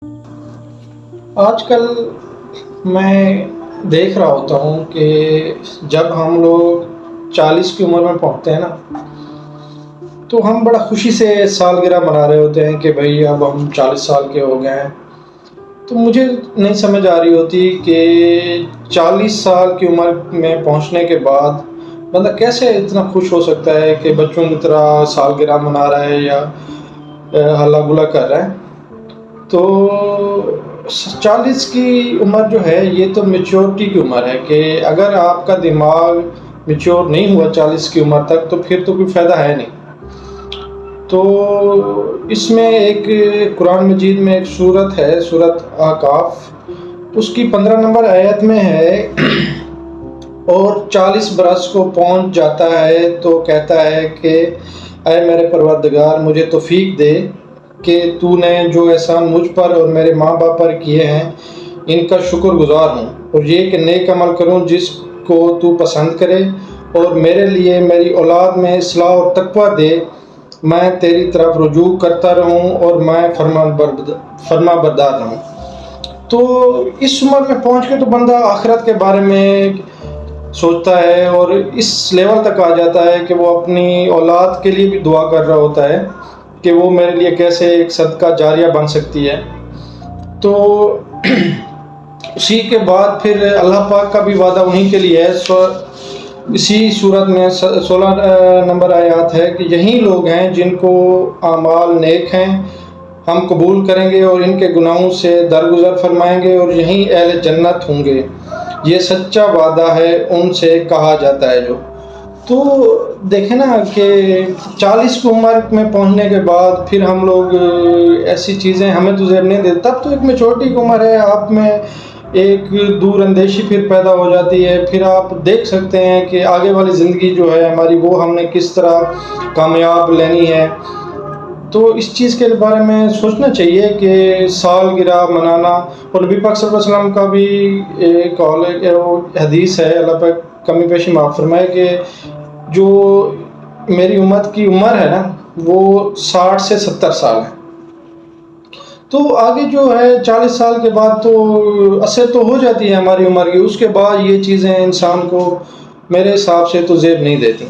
آج کل میں دیکھ رہا ہوتا ہوں کہ جب ہم لوگ 40 کی عمر میں پہنچتے ہیں نا، تو ہم بڑا خوشی سے سالگرہ منا رہے ہوتے ہیں کہ بھئی اب ہم 40 سال کے ہو گئے ہیں۔ تو مجھے نہیں سمجھ آ رہی ہوتی کہ 40 سال کی عمر میں پہنچنے کے بعد بندہ کیسے اتنا خوش ہو سکتا ہے کہ بچوں کی طرح سالگرہ منا رہا ہے یا ہلا گلا کر رہا ہے۔ تو 40 کی عمر جو ہے یہ تو میچورٹی کی عمر ہے کہ اگر آپ کا دماغ میچور نہیں ہوا 40 کی عمر تک تو پھر تو کوئی فائدہ ہے نہیں۔ تو اس میں ایک قرآن مجید میں ایک سورت ہے، سورت احقاف، اس کی 15 نمبر آیت میں ہے، اور 40 برس کو پہنچ جاتا ہے تو کہتا ہے کہ اے میرے پروردگار مجھے توفیق دے کہ تو نے جو احسان مجھ پر اور میرے ماں باپ پر کیے ہیں ان کا شکر گزار ہوں، اور یہ کہ نیک عمل کروں جس کو تو پسند کرے، اور میرے لیے میری اولاد میں اصلاح اور تقویٰ دے، میں تیری طرف رجوع کرتا رہوں اور میں فرما بردار رہوں۔ تو اس عمر میں پہنچ کے تو بندہ آخرت کے بارے میں سوچتا ہے اور اس لیول تک آ جاتا ہے کہ وہ اپنی اولاد کے لیے بھی دعا کر رہا ہوتا ہے کہ وہ میرے لیے کیسے ایک صدقہ جاریہ بن سکتی ہے۔ تو اسی کے بعد پھر اللہ پاک کا بھی وعدہ انہی کے لیے ہے، اسی صورت میں 16 نمبر آیات ہے کہ یہی لوگ ہیں جن کو اعمال نیک ہیں ہم قبول کریں گے اور ان کے گناہوں سے درگزر فرمائیں گے، اور یہی اہل جنت ہوں گے، یہ سچا وعدہ ہے ان سے کہا جاتا ہے جو۔ تو دیکھیں نا کہ 40 کی عمر میں پہنچنے کے بعد پھر ہم لوگ ایسی چیزیں ہمیں تو ذہن نہیں دیتے، تب تو ایک میچورٹی کی عمر ہے، آپ میں ایک دور اندیشی پھر پیدا ہو جاتی ہے، پھر آپ دیکھ سکتے ہیں کہ آگے والی زندگی جو ہے ہماری وہ ہم نے کس طرح کامیاب لینی ہے۔ تو اس چیز کے بارے میں سوچنا چاہیے کہ سالگرہ منانا، اور نبی پاک صلی اللہ علیہ وسلم کا بھی ایک قول ہے کہ وہ حدیث ہے، اللہ پاک کمی بیشی معاف فرمائے، کہ جو میری امت کی عمر ہے نا وہ 60 سے 70 سال ہے۔ تو آگے جو ہے 40 سال کے بعد تو اثر تو ہو جاتی ہے ہماری عمر کی، اس کے بعد یہ چیزیں انسان کو میرے حساب سے تو زیب نہیں دیتی۔